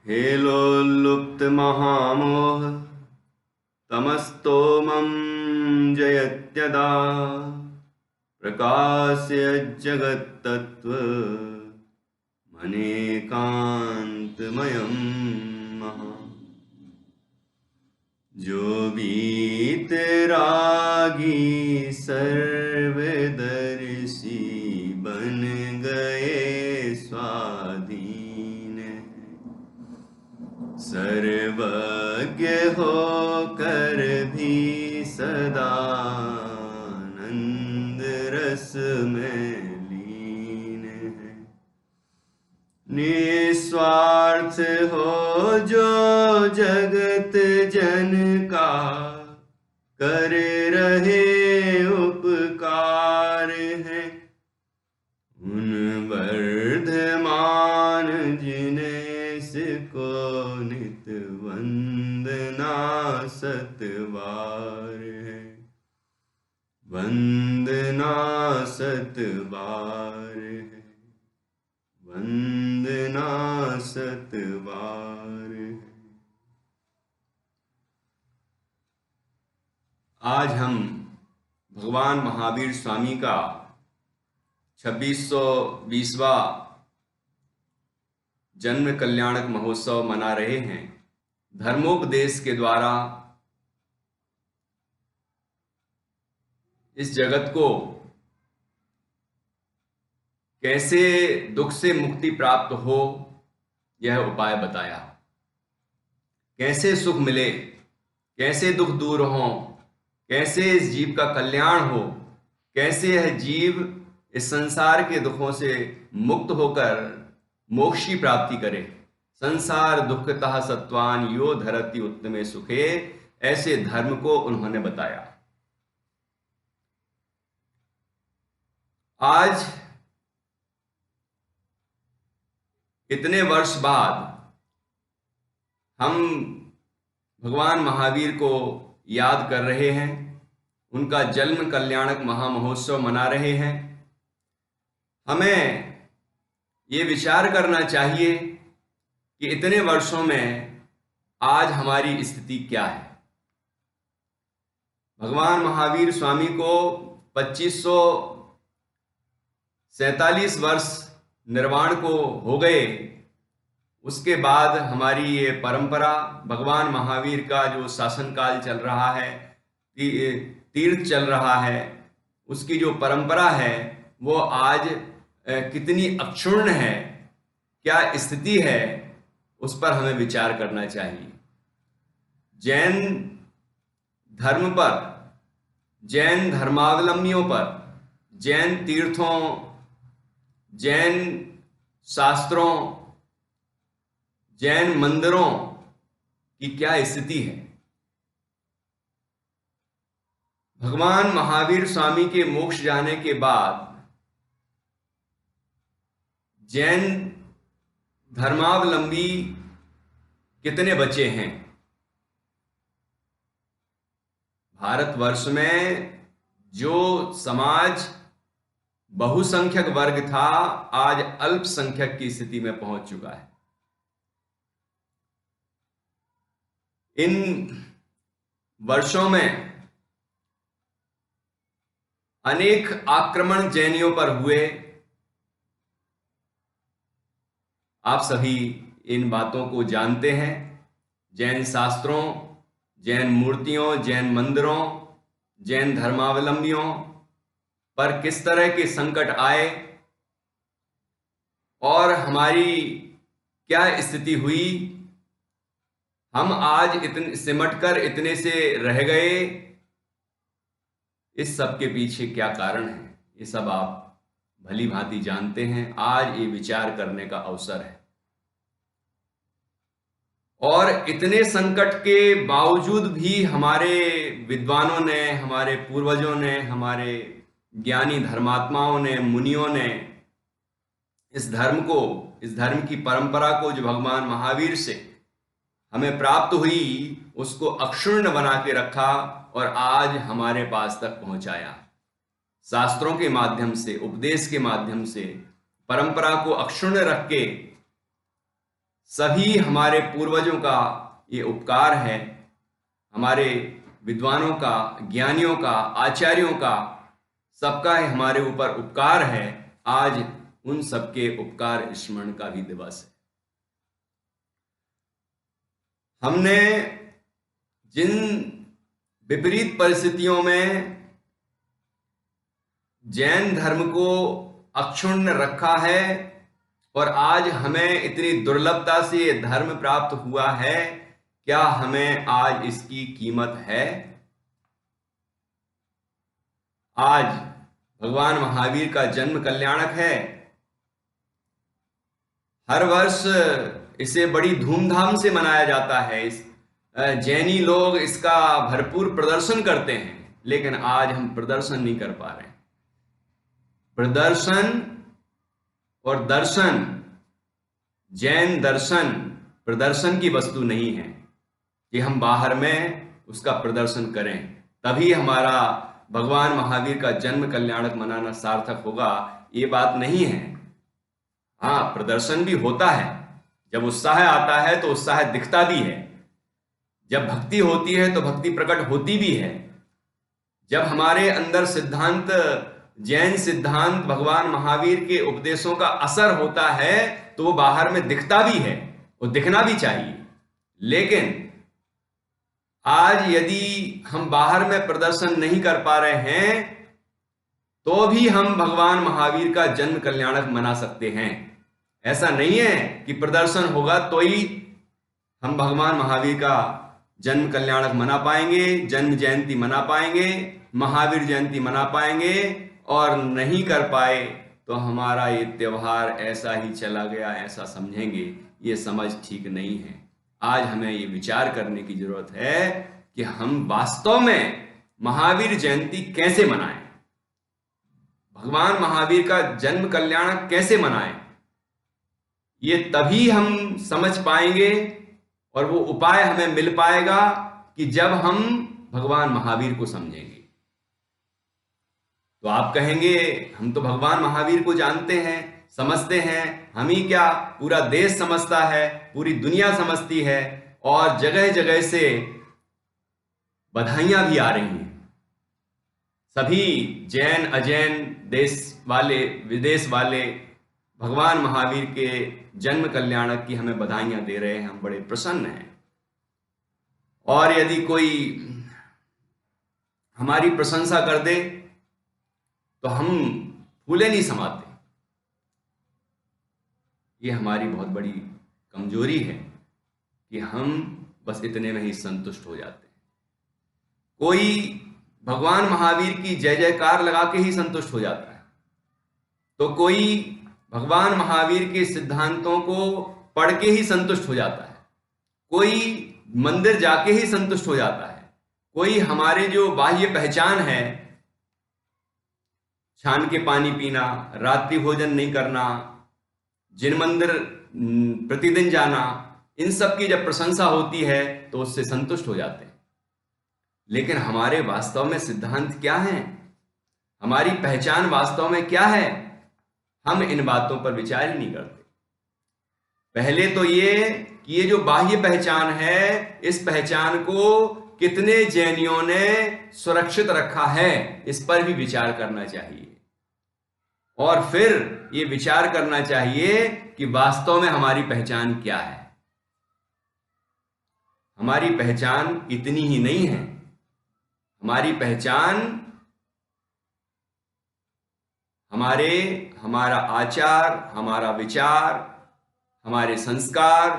हेलोल्लुप्तमहामोह तमस्तोमं जयत्यदा प्रकाशयज्जगत्तत्त्वमनेकान्तमयं महा। जो वीतरागी सर्वदर्शी बन गए स्वाधीन, सर्वज्ञ होकर भी सदानंद रस में लीन है। निस्वार्थ हो जो जगत जन का, कर रहे उपकार है। उन वर्धमान जिन्हें को नित वंदना सतबार है, वंदना सतबार है, वंदना सतबार है। आज हम भगवान महावीर स्वामी का 2620वां जन्म कल्याणक महोत्सव मना रहे हैं। धर्मोपदेश के द्वारा इस जगत को कैसे दुख से मुक्ति प्राप्त हो, यह उपाय बताया। कैसे सुख मिले, कैसे दुख दूर हो, कैसे इस जीव का कल्याण हो, कैसे यह जीव इस संसार के दुखों से मुक्त होकर मोक्ष की प्राप्ति करे। संसार दुखतः सत्वान यो धरति उत्तमे सुखे, ऐसे धर्म को उन्होंने बताया। आज इतने वर्ष बाद हम भगवान महावीर को याद कर रहे हैं, उनका जन्म कल्याणक महामहोत्सव मना रहे हैं। हमें ये विचार करना चाहिए कि इतने वर्षों में आज हमारी स्थिति क्या है। भगवान महावीर स्वामी को 2547 वर्ष निर्वाण को हो गए। उसके बाद हमारी ये परंपरा, भगवान महावीर का जो शासनकाल चल रहा है, तीर्थ चल रहा है, उसकी जो परंपरा है वो आज कितनी अक्षुण्ण है, क्या स्थिति है, उस पर हमें विचार करना चाहिए। जैन धर्म पर, जैन धर्मावलंबियों पर, जैन तीर्थों, जैन शास्त्रों, जैन मंदिरों की क्या स्थिति है। भगवान महावीर स्वामी के मोक्ष जाने के बाद जैन धर्मावलंबी कितने बचे हैं। भारतवर्ष में जो समाज बहुसंख्यक वर्ग था, आज अल्पसंख्यक की स्थिति में पहुंच चुका है। इन वर्षों में अनेक आक्रमण जैनियों पर हुए। आप सभी इन बातों को जानते हैं। जैन शास्त्रों, जैन मूर्तियों, जैन मंदिरों, जैन धर्मावलंबियों पर किस तरह के संकट आए और हमारी क्या स्थिति हुई। हम आज इतने सिमटकर इतने से रह गए। इस सब के पीछे क्या कारण है, ये सब आप भली भांति जानते हैं। आज ये विचार करने का अवसर है। और इतने संकट के बावजूद भी हमारे विद्वानों ने, हमारे पूर्वजों ने, हमारे ज्ञानी धर्मात्माओं ने, मुनियों ने इस धर्म को, इस धर्म की परंपरा को जो भगवान महावीर से हमें प्राप्त हुई, उसको अक्षुण्ण बना के रखा और आज हमारे पास तक पहुंचाया। शास्त्रों के माध्यम से, उपदेश के माध्यम से परंपरा को अक्षुण्ण रख के सभी हमारे पूर्वजों का ये उपकार है, हमारे विद्वानों का, ज्ञानियों का, आचार्यों का, सबका हमारे ऊपर उपकार है। आज उन सबके उपकार स्मरण का भी दिवस है। हमने जिन विपरीत परिस्थितियों में जैन धर्म को अक्षुण्ण रखा है और आज हमें इतनी दुर्लभता से ये धर्म प्राप्त हुआ है, क्या हमें आज इसकी कीमत है? आज भगवान महावीर का जन्म कल्याणक है। हर वर्ष इसे बड़ी धूमधाम से मनाया जाता है। जैनी लोग इसका भरपूर प्रदर्शन करते हैं, लेकिन आज हम प्रदर्शन नहीं कर पा रहे हैं। प्रदर्शन और दर्शन, जैन दर्शन प्रदर्शन की वस्तु नहीं है कि हम बाहर में उसका प्रदर्शन करें, तभी हमारा भगवान महावीर का जन्म कल्याणक मनाना सार्थक होगा, ये बात नहीं है। हाँ, प्रदर्शन भी होता है। जब उत्साह आता है तो उत्साह दिखता भी है। जब भक्ति होती है तो भक्ति प्रकट होती भी है। जब हमारे अंदर सिद्धांत, जैन सिद्धांत, भगवान महावीर के उपदेशों का असर होता है तो वो बाहर में दिखता भी है, वो दिखना भी चाहिए। लेकिन आज यदि हम बाहर में प्रदर्शन नहीं कर पा रहे हैं तो भी हम भगवान महावीर का जन्म कल्याणक मना सकते हैं। ऐसा नहीं है कि प्रदर्शन होगा तो ही हम भगवान महावीर का जन्म कल्याणक मना पाएंगे, जन्म जयंती मना पाएंगे, महावीर जयंती मना पाएंगे, और नहीं कर पाए तो हमारा ये त्योहार ऐसा ही चला गया, ऐसा समझेंगे। ये समझ ठीक नहीं है। आज हमें ये विचार करने की जरूरत है कि हम वास्तव में महावीर जयंती कैसे मनाएं, भगवान महावीर का जन्म कल्याणक कैसे मनाएं। ये तभी हम समझ पाएंगे और वो उपाय हमें मिल पाएगा कि जब हम भगवान महावीर को समझेंगे। तो आप कहेंगे हम तो भगवान महावीर को जानते हैं, समझते हैं, हम ही क्या, पूरा देश समझता है, पूरी दुनिया समझती है और जगह जगह से बधाइयां भी आ रही हैं। सभी जैन, अजैन, देश वाले, विदेश वाले भगवान महावीर के जन्म कल्याणक की हमें बधाइयां दे रहे हैं। हम बड़े प्रसन्न हैं। और यदि कोई हमारी प्रशंसा कर दे तो हम फूले नहीं समाते। ये हमारी बहुत बड़ी कमजोरी है कि हम बस इतने में ही संतुष्ट हो जाते हैं। कोई भगवान महावीर की जय जयकार लगा के ही संतुष्ट हो जाता है, तो कोई भगवान महावीर के सिद्धांतों को पढ़ के ही संतुष्ट हो जाता है, कोई मंदिर जाके ही संतुष्ट हो जाता है, कोई हमारे जो बाह्य पहचान है, छान के पानी पीना, रात्रि भोजन नहीं करना, जिन मंदिर प्रतिदिन जाना, इन सब की जब प्रशंसा होती है तो उससे संतुष्ट हो जाते हैं। लेकिन हमारे वास्तव में सिद्धांत क्या है, हमारी पहचान वास्तव में क्या है, हम इन बातों पर विचार ही नहीं करते। पहले तो ये कि ये जो बाह्य पहचान है, इस पहचान को कितने जैनियों ने सुरक्षित रखा है, इस पर भी विचार करना चाहिए। और फिर ये विचार करना चाहिए कि वास्तव में हमारी पहचान क्या है। हमारी पहचान इतनी ही नहीं है। हमारी पहचान हमारा आचार, हमारा विचार, हमारे संस्कार,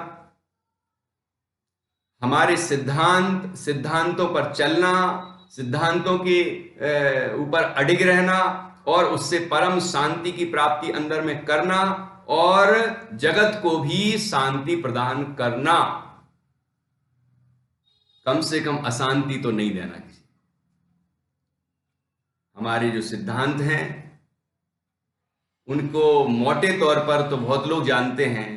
हमारे सिद्धांतों पर चलना, सिद्धांतों के ऊपर अडिग रहना और उससे परम शांति की प्राप्ति अंदर में करना और जगत को भी शांति प्रदान करना। कम से कम अशांति तो नहीं देना किसी। हमारे जो सिद्धांत हैं उनको मोटे तौर पर तो बहुत लोग जानते हैं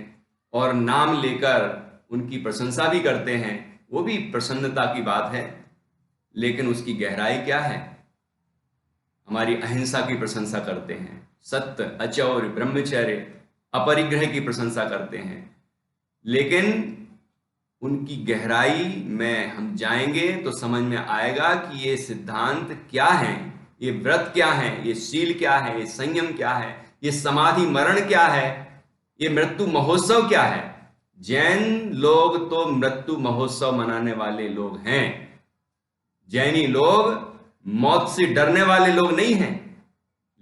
और नाम लेकर उनकी प्रशंसा भी करते हैं, वो भी प्रसन्नता की बात है। लेकिन उसकी गहराई क्या है? हमारी अहिंसा की प्रशंसा करते हैं, सत्य, अचौर्य, ब्रह्मचर्य, अपरिग्रह की प्रशंसा करते हैं, लेकिन उनकी गहराई में हम जाएंगे तो समझ में आएगा कि ये सिद्धांत क्या है, ये व्रत क्या है, ये शील क्या है, ये संयम क्या है, ये समाधि मरण क्या है, ये मृत्यु महोत्सव क्या है। जैन लोग तो मृत्यु महोत्सव मनाने वाले लोग हैं। जैनी लोग मौत से डरने वाले लोग नहीं हैं।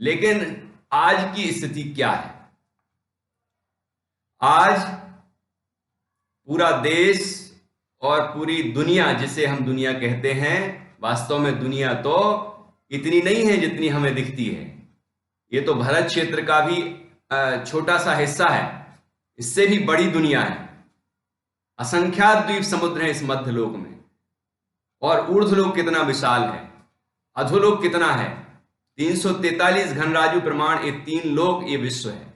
लेकिन आज की स्थिति क्या है? आज पूरा देश और पूरी दुनिया, जिसे हम दुनिया कहते हैं, वास्तव में दुनिया तो इतनी नहीं है जितनी हमें दिखती है। ये तो भारत क्षेत्र का भी छोटा सा हिस्सा है। इससे भी बड़ी दुनिया है। असंख्यात द्वीप समुद्र है इस मध्यलोक में। और ऊर्ध्वलोक कितना विशाल है, अधोलोक कितना है। 343 घनराजु प्रमाण, ये 3 लोक, ये विश्व है।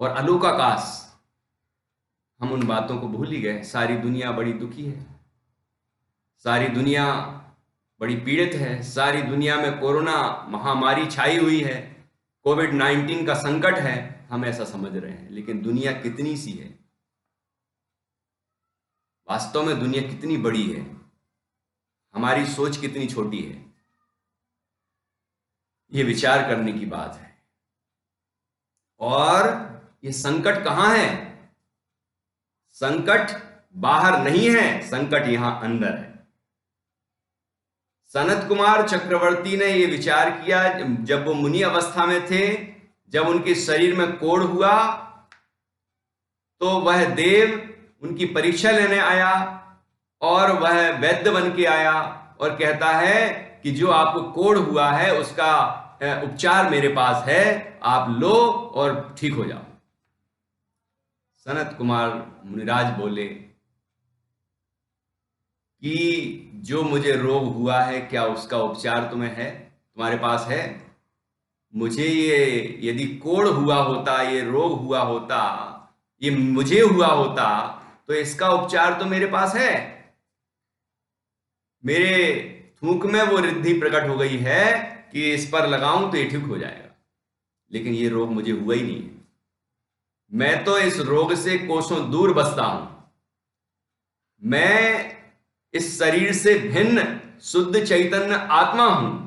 और अलोकाकाश, हम उन बातों को भूल ही गए। सारी दुनिया बड़ी दुखी है, सारी दुनिया बड़ी पीड़ित है, सारी दुनिया में कोरोना महामारी छाई हुई है, कोविड-19 का संकट है। हम ऐसा समझ रहे हैं, लेकिन दुनिया कितनी सी है, वास्तव में दुनिया कितनी बड़ी है, हमारी सोच कितनी छोटी है। ये विचार करने की बात है। और ये संकट कहां है? संकट बाहर नहीं है, संकट यहां अंदर है। सनत कुमार चक्रवर्ती ने यह विचार किया जब वो मुनि अवस्था में थे, जब उनके शरीर में कोढ़ हुआ तो वह देव उनकी परीक्षा लेने आया और वह वैद्य बन के आया और कहता है कि जो आपको कोढ़ हुआ है उसका उपचार मेरे पास है, आप लो और ठीक हो जाओ। सनत कुमार मुनिराज बोले कि जो मुझे रोग हुआ है, क्या उसका उपचार तुम्हें है, तुम्हारे पास है? मुझे ये यदि कोढ़ हुआ होता, ये रोग हुआ होता, ये मुझे हुआ होता, तो इसका उपचार तो मेरे पास है। मेरे थूक में वो रिद्धि प्रकट हो गई है कि इस पर लगाऊं तो ये ठीक हो जाएगा। लेकिन ये रोग मुझे हुआ ही नहीं है। मैं तो इस रोग से कोसों दूर बसता हूं। मैं इस शरीर से भिन्न शुद्ध चैतन्य आत्मा हूं।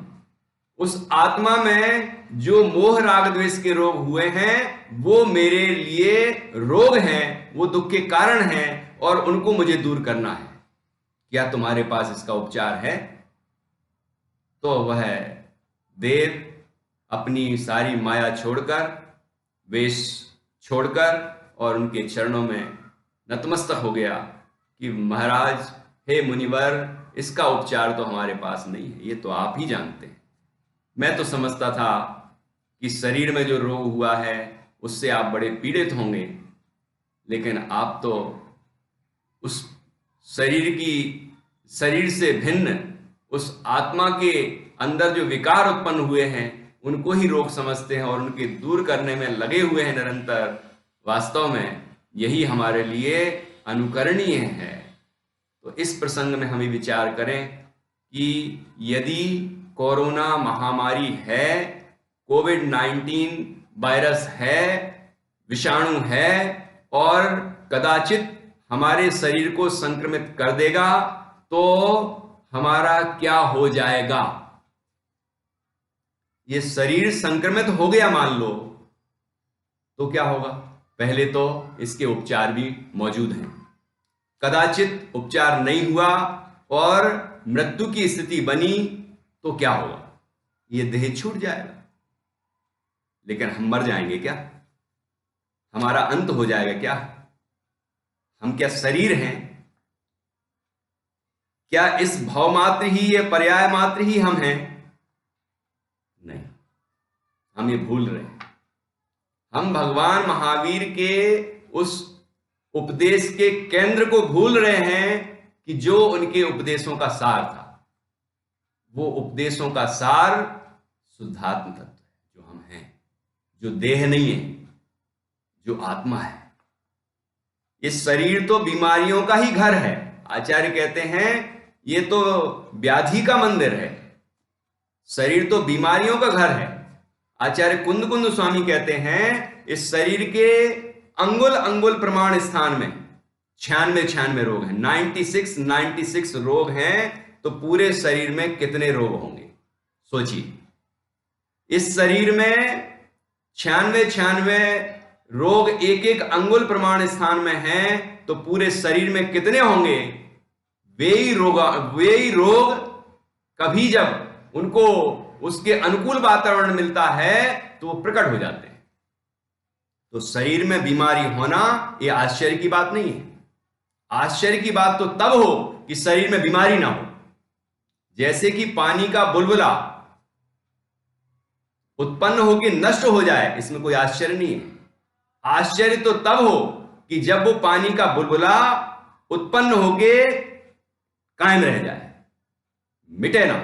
उस आत्मा में जो मोह राग द्वेष के रोग हुए हैं वो मेरे लिए रोग हैं, वो दुख के कारण हैं और उनको मुझे दूर करना है। क्या तुम्हारे पास इसका उपचार है? तो वह देव अपनी सारी माया छोड़कर, वेश छोड़कर और उनके चरणों में नतमस्तक हो गया कि महाराज, हे मुनिवर, इसका उपचार तो हमारे पास नहीं है, ये तो आप ही जानते हैं। मैं तो समझता था कि शरीर में जो रोग हुआ है उससे आप बड़े पीड़ित होंगे, लेकिन आप तो उस शरीर से भिन्न उस आत्मा के अंदर जो विकार उत्पन्न हुए हैं उनको ही रोग समझते हैं और उनके दूर करने में लगे हुए हैं निरंतर। वास्तव में यही हमारे लिए अनुकरणीय है। तो इस प्रसंग में हम ये विचार करें कि यदि कोरोना महामारी है, कोविड-19 वायरस है, विषाणु है और कदाचित हमारे शरीर को संक्रमित कर देगा, तो हमारा क्या हो जाएगा? ये शरीर संक्रमित हो गया मान लो, तो क्या होगा? पहले तो इसके उपचार भी मौजूद हैं। कदाचित उपचार नहीं हुआ और मृत्यु की स्थिति बनी तो क्या होगा? ये देह छूट जाएगा। लेकिन हम मर जाएंगे क्या? हमारा अंत हो जाएगा क्या? हम क्या शरीर हैं? क्या इस भव मात्र ही, ये पर्याय मात्र ही हम हैं? नहीं, हम ये भूल रहे हैं। हम भगवान महावीर के उस उपदेश के केंद्र को भूल रहे हैं कि जो उनके उपदेशों का सार था। वो उपदेशों का सार शुद्धात्म तत्व है, जो हम हैं, जो देह नहीं है, जो आत्मा है। इस शरीर तो बीमारियों का ही घर है। आचार्य कहते हैं ये तो व्याधि का मंदिर है, शरीर तो बीमारियों का घर है। आचार्य कुंद कुंद स्वामी कहते हैं इस शरीर के अंगुल अंगुल प्रमाण स्थान में 96 रोग हैं, 96 रोग हैं, तो पूरे शरीर में कितने रोग होंगे सोचिए। इस शरीर में 96 रोग एक एक अंगुल प्रमाण स्थान में हैं, तो पूरे शरीर में कितने होंगे। वे ही रोग कभी जब उनको उसके अनुकूल वातावरण मिलता है तो वो प्रकट हो जाते हैं। तो शरीर में बीमारी होना यह आश्चर्य की बात नहीं है। आश्चर्य की बात तो तब हो कि शरीर में बीमारी ना हो। जैसे कि पानी का बुलबुला उत्पन्न होकर नष्ट हो जाए, इसमें कोई आश्चर्य नहीं है। आश्चर्य तो तब हो कि जब वो पानी का बुलबुला उत्पन्न होके कायम रह जाए, मिटे ना।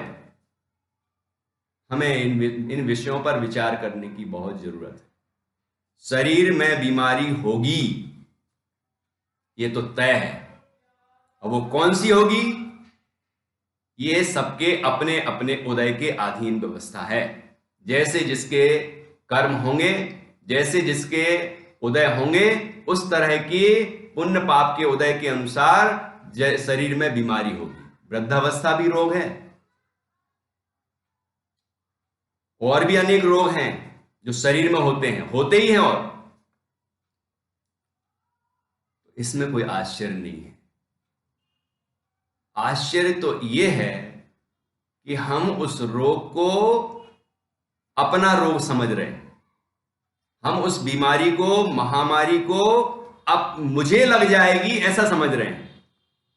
हमें इन विषयों पर विचार करने की बहुत जरूरत है। शरीर में बीमारी होगी, ये तो तय है। अब वो कौन सी होगी, ये सबके अपने अपने उदय के अधीन व्यवस्था है। जैसे जिसके कर्म होंगे, जैसे जिसके उदय होंगे, उस तरह की पुण्य पाप के उदय के अनुसार शरीर में बीमारी होगी। वृद्धावस्था भी रोग है, और भी अनेक रोग हैं जो शरीर में होते ही हैं, और इसमें कोई आश्चर्य नहीं है। आश्चर्य तो यह है कि हम उस रोग को अपना रोग समझ रहे हैं। हम उस बीमारी को, महामारी को अब मुझे लग जाएगी ऐसा समझ रहे हैं।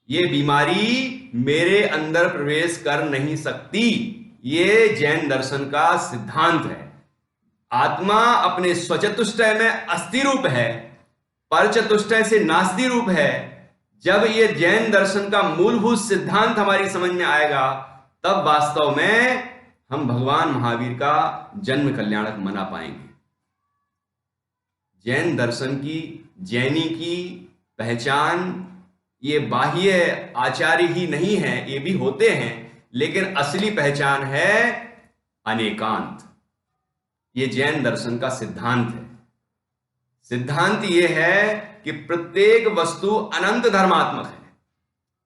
ये बीमारी मेरे अंदर प्रवेश कर नहीं सकती। ये जैन दर्शन का सिद्धांत है। आत्मा अपने स्वचतुष्टय में अस्थि रूप है, परचतुष्टय से नास्ति रूप है। जब ये जैन दर्शन का मूलभूत सिद्धांत हमारी समझ में आएगा, तब वास्तव में हम भगवान महावीर का जन्म कल्याणक मना पाएंगे। जैन दर्शन की, जैनी की पहचान ये बाह्य आचार्य ही नहीं है, ये भी होते हैं, लेकिन असली पहचान है अनेकांत। ये जैन दर्शन का सिद्धांत है। सिद्धांत ये है कि प्रत्येक वस्तु अनंत धर्मात्मक है।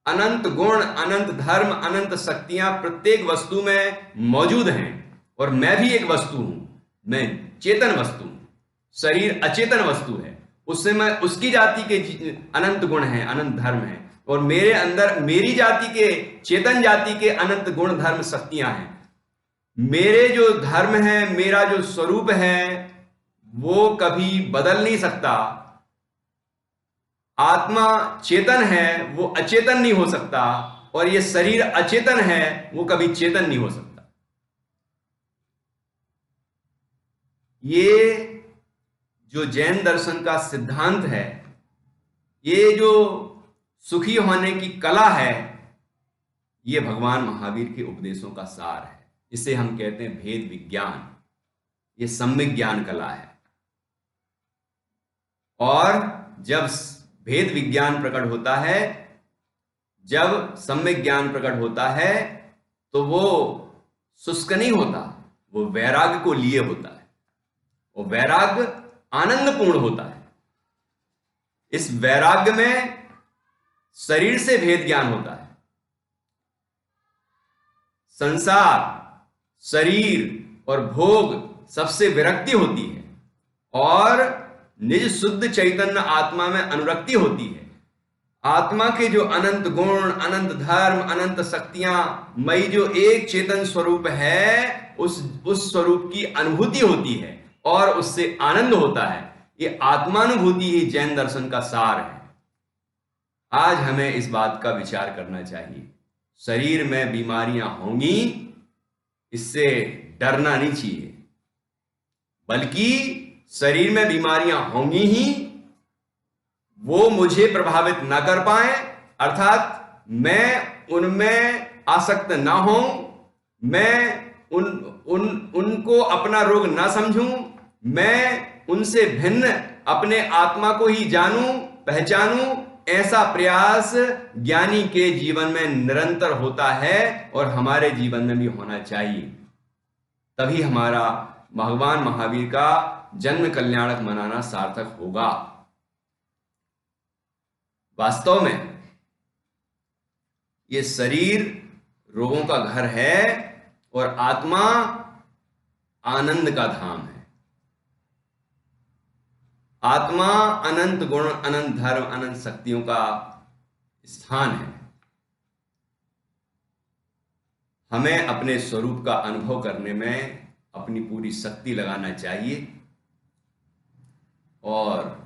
अनंत गुण, अनंत धर्म, अनंत शक्तियां प्रत्येक वस्तु में मौजूद हैं। और मैं भी एक वस्तु हूं, मैं चेतन वस्तु हूं। शरीर अचेतन वस्तु है, उससे मैं उसकी जाति के अनंत गुण हैं, अनंत धर्म हैं, और मेरे अंदर मेरी जाति के, चेतन जाति के अनंत गुण धर्म शक्तियां हैं। मेरे जो धर्म है, मेरा जो स्वरूप है, वो कभी बदल नहीं सकता। आत्मा चेतन है, वो अचेतन नहीं हो सकता, और ये शरीर अचेतन है, वो कभी चेतन नहीं हो सकता। ये जो जैन दर्शन का सिद्धांत है, ये जो सुखी होने की कला है, ये भगवान महावीर के उपदेशों का सार है। इसे हम कहते हैं भेद विज्ञान। ये सम्यक ज्ञान कला है। और जब भेद विज्ञान प्रकट होता है, जब सम्यक ज्ञान प्रकट होता है, तो वो शुष्क नहीं होता, वो वैराग्य को लिए होता है। और वैराग्य आनंदपूर्ण होता है। इस वैराग्य में शरीर से भेद ज्ञान होता है। संसार, शरीर और भोग सबसे विरक्ति होती है, और निज शुद्ध चैतन्य आत्मा में अनुरक्ति होती है। आत्मा के जो अनंत गुण, अनंत धर्म, अनंत शक्तियां मई जो एक चेतन स्वरूप है, उस स्वरूप की अनुभूति होती है और उससे आनंद होता है। ये आत्मानुभूति ही जैन दर्शन का सार है। आज हमें इस बात का विचार करना चाहिए। शरीर में बीमारियां होंगी, इससे डरना नहीं चाहिए, बल्कि शरीर में बीमारियां होंगी ही, वो मुझे प्रभावित ना कर पाए, अर्थात मैं उनमें आसक्त ना हूं, मैं उनको अपना रोग ना समझूं, मैं उनसे भिन्न अपने आत्मा को ही जानूं, पहचानूं। ऐसा प्रयास ज्ञानी के जीवन में निरंतर होता है और हमारे जीवन में भी होना चाहिए। तभी हमारा भगवान महावीर का जन्म कल्याणक मनाना सार्थक होगा। वास्तव में ये शरीर रोगों का घर है और आत्मा आनंद का धाम है। आत्मा अनंत गुण, अनंत धर्म, अनंत शक्तियों का स्थान है। हमें अपने स्वरूप का अनुभव करने में अपनी पूरी शक्ति लगाना चाहिए, और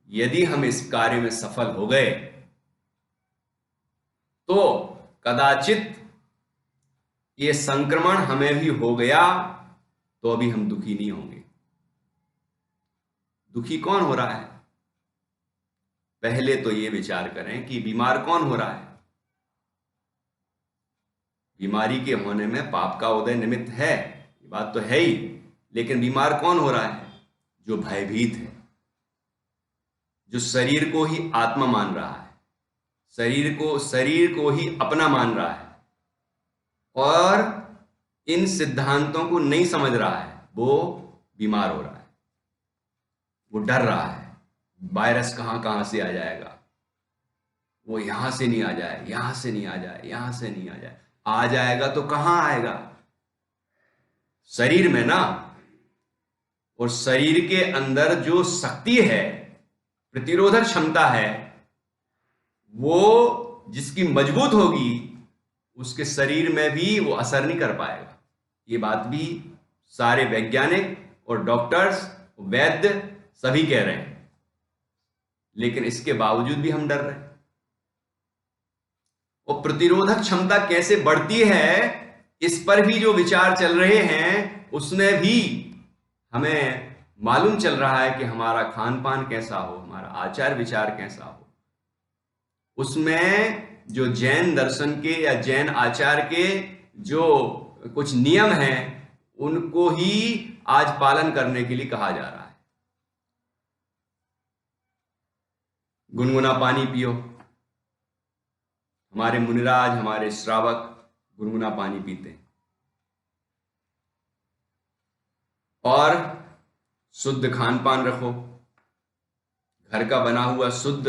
यदि हम इस कार्य में सफल हो गए तो कदाचित ये संक्रमण हमें भी हो गया तो अभी हम दुखी नहीं होंगे। दुखी कौन हो रहा है? पहले तो ये विचार करें कि बीमार कौन हो रहा है। बीमारी के होने में पाप का उदय निमित्त है, ये बात तो है ही, लेकिन बीमार कौन हो रहा है? जो भयभीत है, जो शरीर को ही आत्मा मान रहा है, शरीर को ही अपना मान रहा है और इन सिद्धांतों को नहीं समझ रहा है, वो बीमार हो रहा है। वो डर रहा है वायरस कहां से आ जाएगा, वो यहां से नहीं आ जाए, यहां से नहीं आ जाए, यहां से नहीं आ जाए। आ जाएगा तो कहां आएगा? शरीर में ना। और शरीर के अंदर जो शक्ति है, प्रतिरोधक क्षमता है, वो जिसकी मजबूत होगी उसके शरीर में भी वो असर नहीं कर पाएगा। ये बात भी सारे वैज्ञानिक और डॉक्टर्स, वैद्य सभी कह रहे हैं, लेकिन इसके बावजूद भी हम डर रहे हैं। और प्रतिरोधक क्षमता कैसे बढ़ती है, इस पर भी जो विचार चल रहे हैं, उसमें भी हमें मालूम चल रहा है कि हमारा खान पान कैसा हो, हमारा आचार विचार कैसा हो। उसमें जो जैन दर्शन के या जैन आचार के जो कुछ नियम हैं, उनको ही आज पालन करने के लिए कहा जा रहा है। गुनगुना पानी पियो। हमारे मुनिराज, हमारे श्रावक गुनगुना पानी पीते हैं। और शुद्ध खान पान रखो, घर का बना हुआ शुद्ध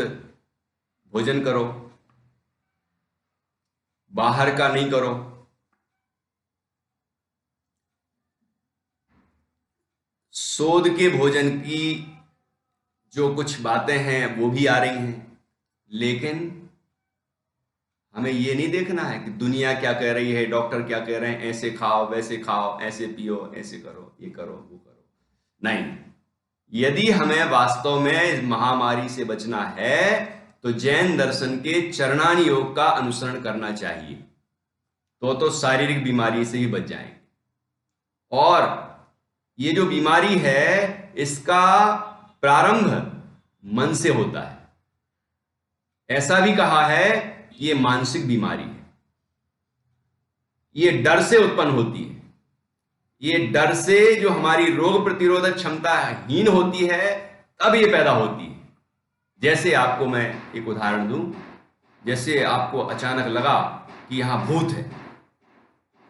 भोजन करो, बाहर का नहीं करो। शोध के भोजन की जो कुछ बातें हैं वो भी आ रही हैं, लेकिन हमें ये नहीं देखना है कि दुनिया क्या कह रही है, डॉक्टर क्या कह रहे हैं, ऐसे खाओ, वैसे खाओ, ऐसे पियो, ऐसे करो, ये करो, वो करो। नहीं, यदि हमें वास्तव में इस महामारी से बचना है तो जैन दर्शन के चरणान योग का अनुसरण करना चाहिए, तो शारीरिक बीमारी से ही बच जाएंगे। और ये जो बीमारी है, इसका प्रारंभ मन से होता है। ऐसा भी कहा है कि ये मानसिक बीमारी है, ये डर से उत्पन्न होती है। ये डर से जो हमारी रोग प्रतिरोधक क्षमता हीन होती है, तब ये पैदा होती है। जैसे आपको मैं एक उदाहरण दूं, जैसे आपको अचानक लगा कि यहां भूत है,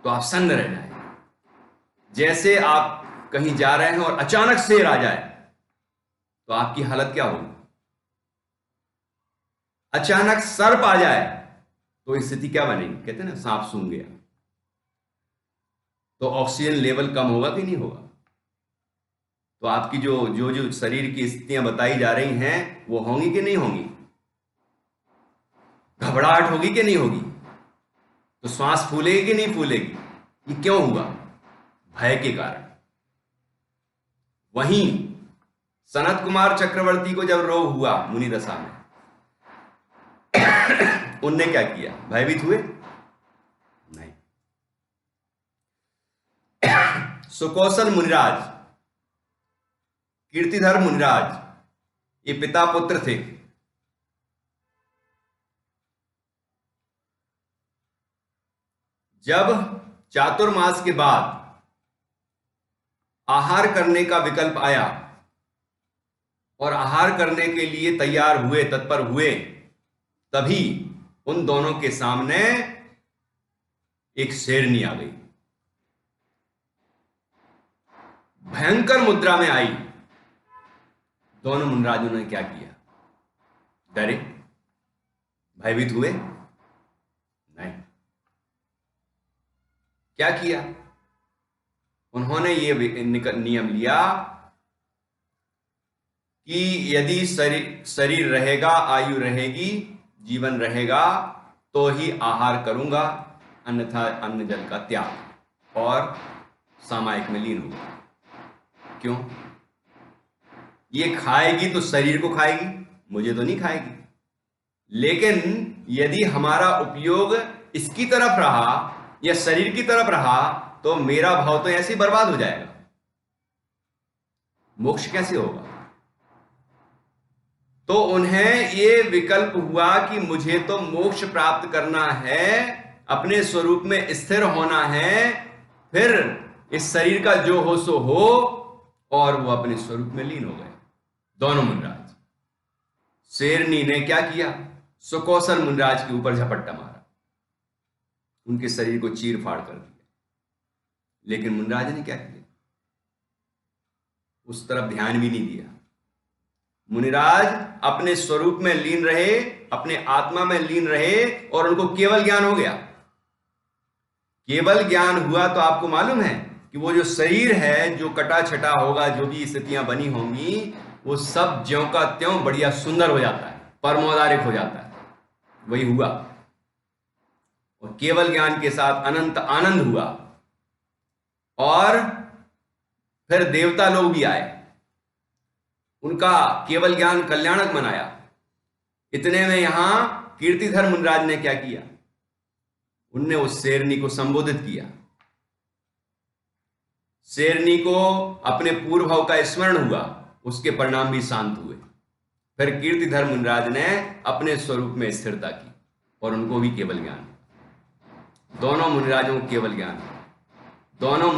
तो आप सन्न रह जाए। जैसे आप कहीं जा रहे हैं और अचानक शेर आ जाए, तो आपकी हालत क्या होगी? अचानक सर्प आ जाए तो स्थिति क्या बनेगी? कहते हैं ना, सांप सूंघ गया। तो ऑक्सीजन लेवल कम होगा कि नहीं होगा? तो आपकी जो जो जो शरीर की स्थितियां बताई जा रही हैं, वो होंगी कि नहीं होंगी? घबराहट होगी कि नहीं होगी? तो श्वास फूलेगी कि नहीं फूलेगी? ये क्यों हुआ? भय के कारण। वहीं सनत कुमार चक्रवर्ती को जब रोग हुआ मुनि दशा में, उनने क्या किया? भयभीत हुए? नहीं। सुकौशल मुनिराज, कीर्तिधर मुनिराज, ये पिता पुत्र थे। जब चातुर्मास के बाद आहार करने का विकल्प आया और आहार करने के लिए तैयार हुए, तत्पर हुए, तभी उन दोनों के सामने एक शेरनी आ गई। भयंकर मुद्रा में आई। दोनों मुनिराजों ने क्या किया? डरे, भयभीत हुए नहीं। क्या किया उन्होंने? ये नियम लिया कि यदि शरीर रहेगा, आयु रहेगी, जीवन रहेगा तो ही आहार करूंगा, अन्यथा अन्न जल का त्याग और सामायिक में लीन होगा। क्यों? ये खाएगी तो शरीर को खाएगी, मुझे तो नहीं खाएगी। लेकिन यदि हमारा उपयोग इसकी तरफ रहा या शरीर की तरफ रहा तो मेरा भाव तो ऐसे ही बर्बाद हो जाएगा। मोक्ष कैसे होगा? तो उन्हें ये विकल्प हुआ कि मुझे तो मोक्ष प्राप्त करना है, अपने स्वरूप में स्थिर होना है, फिर इस शरीर का जो हो सो हो, और वो अपने स्वरूप में लीन हो गए दोनों मुनिराज। शेरनी ने क्या किया? सुकौशल मुनिराज के ऊपर झपट्टा मारा, उनके शरीर को चीर फाड़ कर दिया। लेकिन मुनिराज ने क्या किया? उस तरफ ध्यान भी नहीं दिया। मुनिराज अपने स्वरूप में लीन रहे, अपने आत्मा में लीन रहे, और उनको केवल ज्ञान हो गया। केवल ज्ञान हुआ तो आपको मालूम है कि वो जो शरीर है, जो कटा छटा होगा, जो भी स्थितियां बनी होंगी, वो सब ज्यों का त्यों बढ़िया सुंदर हो जाता है, परमोदारिक हो जाता है। वही हुआ, और केवल ज्ञान के साथ अनंत आनंद हुआ। और फिर देवता लोग भी आए, उनका केवल ज्ञान कल्याणक बनाया। इतने में यहां कीर्तिधर मुनिराज ने क्या किया? उनने उस शेरनी को संबोधित किया। शेरनी को अपने पूर्व भाव का स्मरण हुआ, उसके परिणाम भी शांत हुए। फिर कीर्तिधर मुनिराज ने अपने स्वरूप में स्थिरता की और उनको भी केवल ज्ञान। दोनों मुनिराजों को केवल ज्ञान। दोनों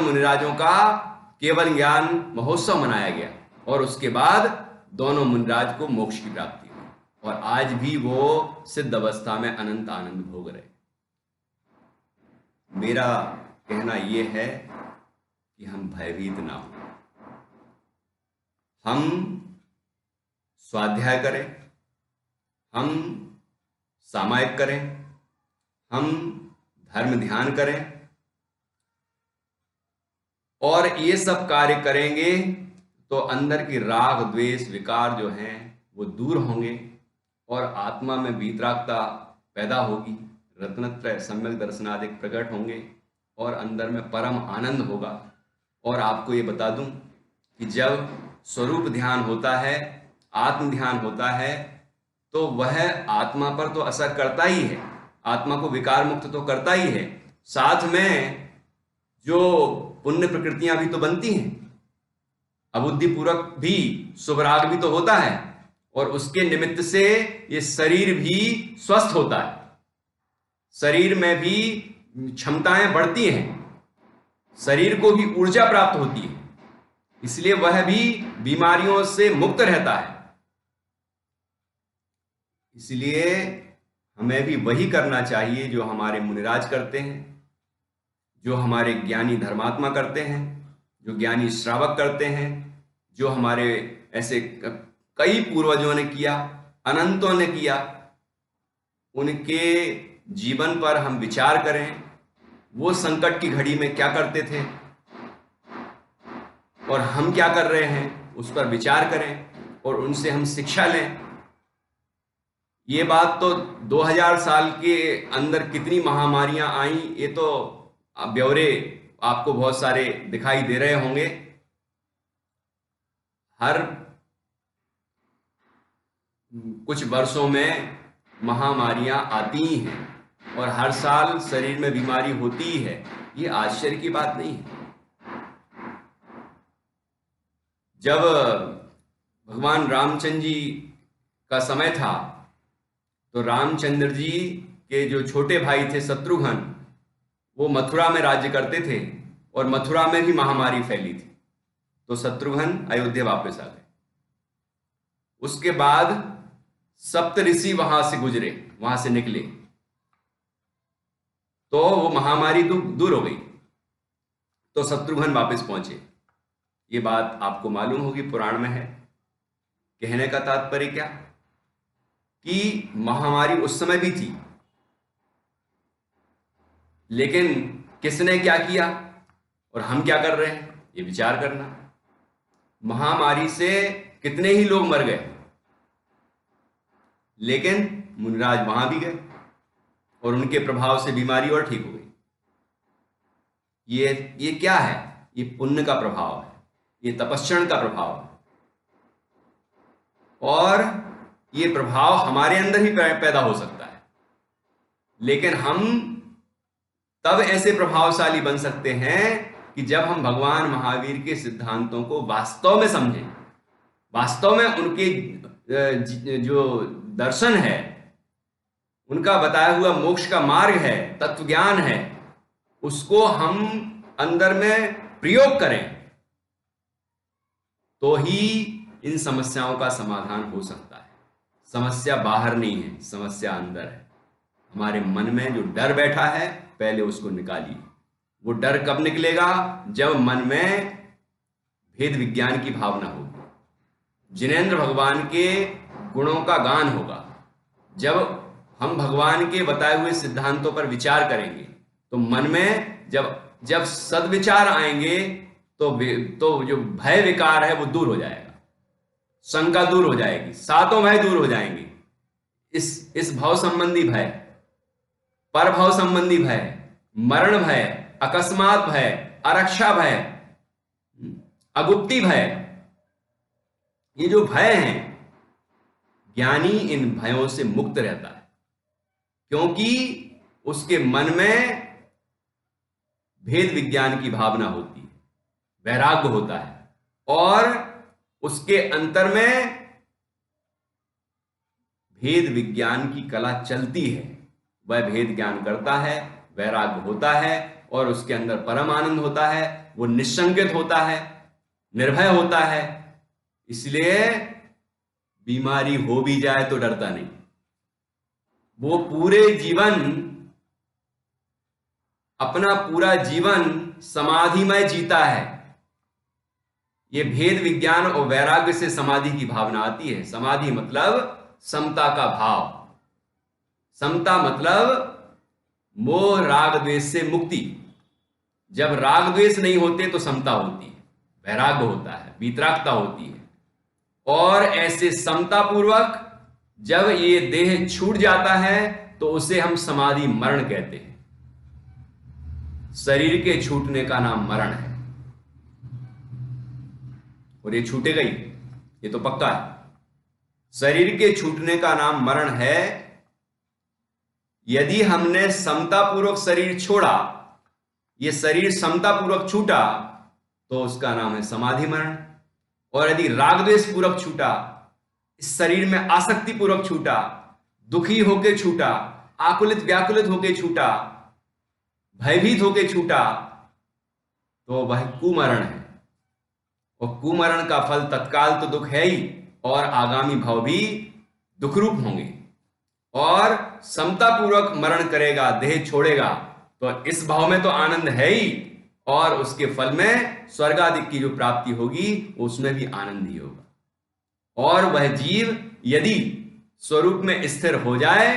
मुनिराजों का केवल ज्ञान महोत्सव मनाया गया, और उसके बाद दोनों मुनिराज को मोक्ष की प्राप्ति हुई, और आज भी वो सिद्ध अवस्था में अनंत आनंद भोग रहे। मेरा कहना यह है कि हम भयभीत ना हो, हम स्वाध्याय करें, हम सामायिक करें, हम धर्म ध्यान करें, और ये सब कार्य करेंगे तो अंदर की राग द्वेष विकार जो हैं वो दूर होंगे, और आत्मा में वीतरागता पैदा होगी, रत्नत्रय सम्यक दर्शनादिक प्रकट होंगे, और अंदर में परम आनंद होगा। और आपको ये बता दूं कि जब स्वरूप ध्यान होता है, आत्म ध्यान होता है, तो वह आत्मा पर तो असर करता ही है, आत्मा को विकार मुक्त तो करता ही है, साथ में जो पुण्य प्रकृतियां भी तो बनती हैं, अबुद्धिपूर्वक भी शुभराग भी तो होता है, और उसके निमित्त से ये शरीर भी स्वस्थ होता है, शरीर में भी क्षमताएं बढ़ती हैं, शरीर को भी ऊर्जा प्राप्त होती है, इसलिए वह भी बीमारियों से मुक्त रहता है। इसलिए हमें भी वही करना चाहिए जो हमारे मुनिराज करते हैं, जो हमारे ज्ञानी धर्मात्मा करते हैं, जो ज्ञानी श्रावक करते हैं, जो हमारे ऐसे कई पूर्वजों ने किया, अनंतों ने किया। उनके जीवन पर हम विचार करें, वो संकट की घड़ी में क्या करते थे और हम क्या कर रहे हैं, उस पर विचार करें और उनसे हम शिक्षा लें। ये बात तो 2000 साल के अंदर कितनी महामारियां आई, ये तो ब्यौरे आपको बहुत सारे दिखाई दे रहे होंगे। हर कुछ वर्षों में महामारियां आती ही हैं और हर साल शरीर में बीमारी होती ही है, ये आश्चर्य की बात नहीं है। जब भगवान रामचंद्र जी का समय था तो रामचंद्र जी के जो छोटे भाई थे शत्रुघ्न, वो मथुरा में राज्य करते थे और मथुरा में भी महामारी फैली थी, तो शत्रुघ्न अयोध्या वापस आ गए। उसके बाद सप्त ऋषि वहां से गुजरे, वहां से निकले, तो वो महामारी दूर हो गई, तो शत्रुघ्न वापस पहुंचे। ये बात आपको मालूम होगी, पुराण में है। कहने का तात्पर्य क्या कि महामारी उस समय भी थी, लेकिन किसने क्या किया और हम क्या कर रहे हैं, ये विचार करना। महामारी से कितने ही लोग मर गए, लेकिन मुनिराज वहां भी गए और उनके प्रभाव से बीमारी और ठीक हो गई। ये क्या है? ये पुण्य का प्रभाव है, ये तपस्या का प्रभाव है। और ये प्रभाव हमारे अंदर ही पैदा हो सकता है, लेकिन हम तब ऐसे प्रभावशाली बन सकते हैं कि जब हम भगवान महावीर के सिद्धांतों को वास्तव में समझें, वास्तव में उनके जो दर्शन है, उनका बताया हुआ मोक्ष का मार्ग है, तत्व ज्ञान है, उसको हम अंदर में प्रयोग करें, तो ही इन समस्याओं का समाधान हो सकता है। समस्या बाहर नहीं है, समस्या अंदर है। हमारे मन में जो डर बैठा है, पहले उसको निकालिए। वो डर कब निकलेगा? जब मन में भेद विज्ञान की भावना होगी, जिनेंद्र भगवान के गुणों का गान होगा। जब हम भगवान के बताए हुए सिद्धांतों पर विचार करेंगे, तो मन में जब सद्विचार आएंगे, तो जो भय विकार है वो दूर हो जाएगा, शंका दूर हो जाएगी, सातों भय दूर हो जाएंगे। इस भाव संबंधी भय, पर भाव संबंधी भय, मरण भय, अकस्मात भय, आरक्षा भय, अगुप्ती भय, ये जो भय हैं, ज्ञानी इन भयों से मुक्त रहता है, क्योंकि उसके मन में भेद विज्ञान की भावना होती है, वैराग्य होता है, और उसके अंतर में भेद विज्ञान की कला चलती है। वह भेद ज्ञान करता है, वैराग्य होता है, और उसके अंदर परम आनंद होता है। वो निशंकित होता है, निर्भय होता है, इसलिए बीमारी हो भी जाए तो डरता नहीं। वो अपना पूरा जीवन समाधिमय जीता है। ये भेद विज्ञान और वैराग्य से समाधि की भावना आती है। समाधि मतलब समता का भाव, समता मतलब मोह राग द्वेष से मुक्ति। जब राग द्वेष नहीं होते तो समता होती है, वैराग्य होता है, वीतरागता होती है। और ऐसे समता पूर्वक जब ये देह छूट जाता है तो उसे हम समाधि मरण कहते हैं। शरीर के छूटने का नाम मरण है, और ये छूटेगा ही, ये तो पक्का है। शरीर के छूटने का नाम मरण है। यदि हमने समतापूर्वक शरीर छोड़ा, ये शरीर समतापूर्वक छूटा, तो उसका नाम है समाधि मरण। और यदि राग द्वेष पूर्वक छूटा, इस शरीर में आसक्ति पूर्वक छूटा, दुखी होके छूटा, आकुलित व्याकुलित होके छूटा, भयभीत होके छूटा, तो वह कुमरण है। और कुमरण का फल तत्काल तो दुख है ही, और आगामी भाव भी दुखरूप होंगे। और समतापूर्वक मरण करेगा, देह छोड़ेगा, तो इस भाव में तो आनंद है ही, और उसके फल में स्वर्ग आदि की जो प्राप्ति होगी उसमें भी आनंद ही होगा। और वह जीव यदि स्वरूप में स्थिर हो जाए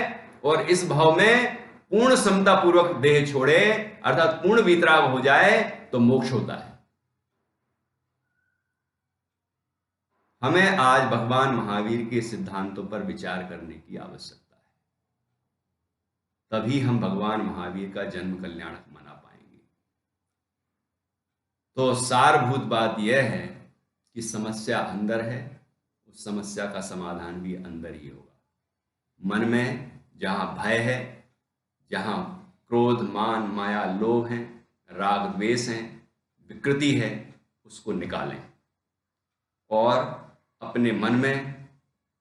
और इस भाव में पूर्ण समतापूर्वक देह छोड़े, अर्थात पूर्ण वीतराग हो जाए, तो मोक्ष होता है। हमें आज भगवान महावीर के सिद्धांतों पर विचार करने की आवश्यकता है, तभी हम भगवान महावीर का जन्म कल्याणक मना पाएंगे। तो सारभूत बात यह है कि समस्या अंदर है, उस समस्या का समाधान भी अंदर ही होगा। मन में जहां भय है, जहां क्रोध मान माया लोभ है, राग द्वेष है, विकृति है, उसको निकालें और अपने मन में,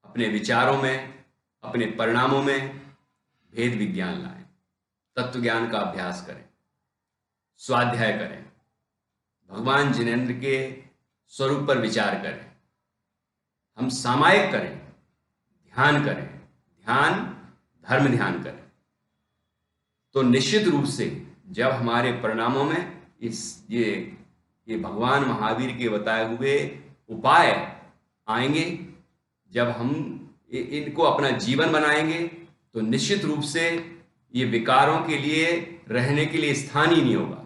अपने विचारों में, अपने परिणामों में भेद विज्ञान लाएं, तत्व ज्ञान का अभ्यास करें, स्वाध्याय करें, भगवान जिनेंद्र के स्वरूप पर विचार करें, हम सामायिक करें, ध्यान करें, ध्यान धर्म ध्यान करें। तो निश्चित रूप से जब हमारे परिणामों में ये भगवान महावीर के बताए हुए उपाय आएंगे, जब हम इनको अपना जीवन बनाएंगे तो निश्चित रूप से ये विकारों के लिए रहने के लिए स्थान ही नहीं होगा।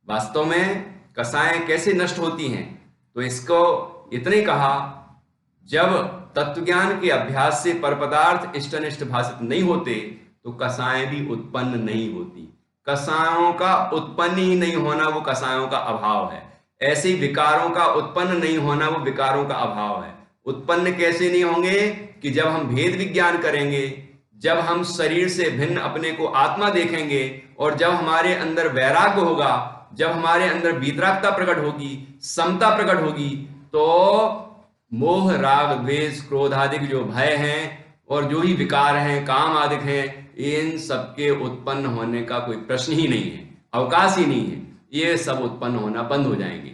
वास्तव में कसाएं कैसे नष्ट होती हैं, तो इसको इतने कहा, जब तत्वज्ञान के अभ्यास से परपदार्थ इष्टनिष्ट भाषित नहीं होते तो कसाएं भी उत्पन्न नहीं होती। कसायों का उत्पन्न ही नहीं होना वो कसायों का अभाव है। ऐसे ही विकारों का उत्पन्न नहीं होना वो विकारों का अभाव है। उत्पन्न कैसे नहीं होंगे कि जब हम भेद विज्ञान करेंगे, जब हम शरीर से भिन्न अपने को आत्मा देखेंगे, और जब हमारे अंदर वैराग्य होगा, जब हमारे अंदर वीतरागता प्रकट होगी, समता प्रकट होगी, तो मोह राग द्वेष क्रोध आदि जो भय हैं और जो ही विकार हैं, काम आदि हैं, इन सबके उत्पन्न होने का कोई प्रश्न ही नहीं है, अवकाश ही नहीं है। ये सब उत्पन्न होना बंद हो जाएंगे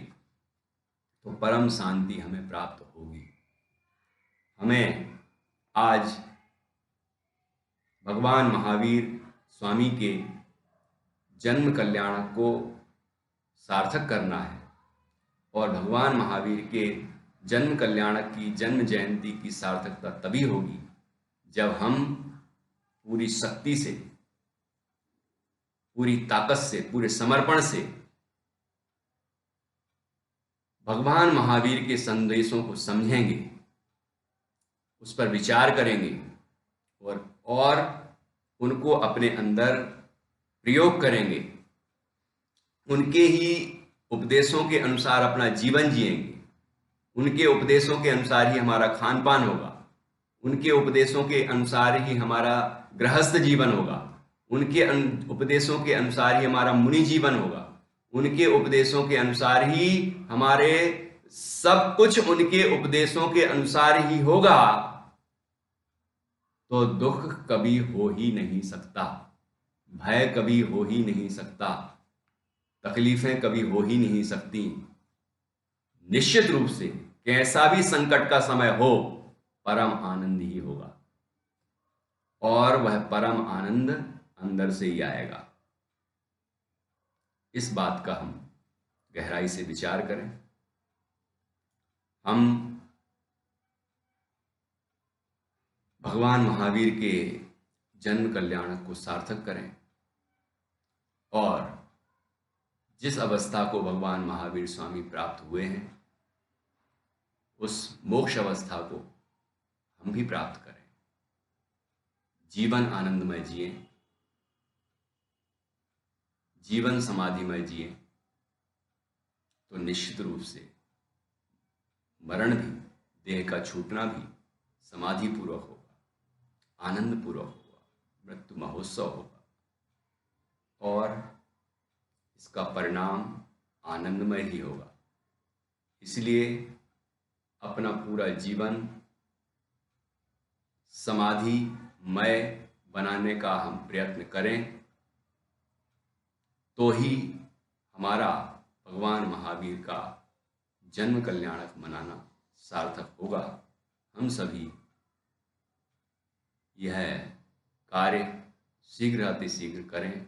तो परम शांति हमें प्राप्त होगी। हमें आज भगवान महावीर स्वामी के जन्म कल्याण को सार्थक करना है, और भगवान महावीर के जन्म कल्याणक की जन्म जयंती की सार्थकता तभी होगी जब हम पूरी शक्ति से, पूरी ताकत से, पूरे समर्पण से भगवान महावीर के संदेशों को समझेंगे, उस पर विचार करेंगे और उनको अपने अंदर प्रयोग करेंगे, उनके ही उपदेशों के अनुसार अपना जीवन जिएंगे। उनके उपदेशों के अनुसार ही हमारा खान पान होगा, उनके उपदेशों के अनुसार ही हमारा गृहस्थ जीवन होगा, उनके उपदेशों के अनुसार ही हमारा मुनि जीवन होगा, उनके उपदेशों के अनुसार ही हमारे सब कुछ उनके उपदेशों के अनुसार ही होगा। तो दुख कभी हो ही नहीं सकता, भय कभी हो ही नहीं सकता, तकलीफें कभी हो ही नहीं सकती। निश्चित रूप से कैसा भी संकट का समय हो, परम आनंद ही होगा, और वह परम आनंद अंदर से ही आएगा। इस बात का हम गहराई से विचार करें। हम भगवान महावीर के जन्म कल्याण को सार्थक करें, और जिस अवस्था को भगवान महावीर स्वामी प्राप्त हुए हैं, उस मोक्ष अवस्था को हम भी प्राप्त करें। जीवन आनंदमय जिए, जीवन समाधिमय जिए, तो निश्चित रूप से मरण भी, देह का छूटना भी समाधि पूर्वक होगा, आनंद पूर्वक होगा, मृत्यु महोत्सव होगा, और इसका परिणाम आनंदमय ही होगा। इसलिए अपना पूरा जीवन समाधिमय बनाने का हम प्रयत्न करें, तो ही हमारा भगवान महावीर का जन्म कल्याणक मनाना सार्थक होगा। हम सभी यह कार्य शीघ्र अतिशीघ्र करें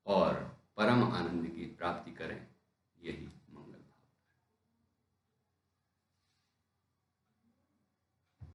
और परम आनंद की प्राप्ति करें। यही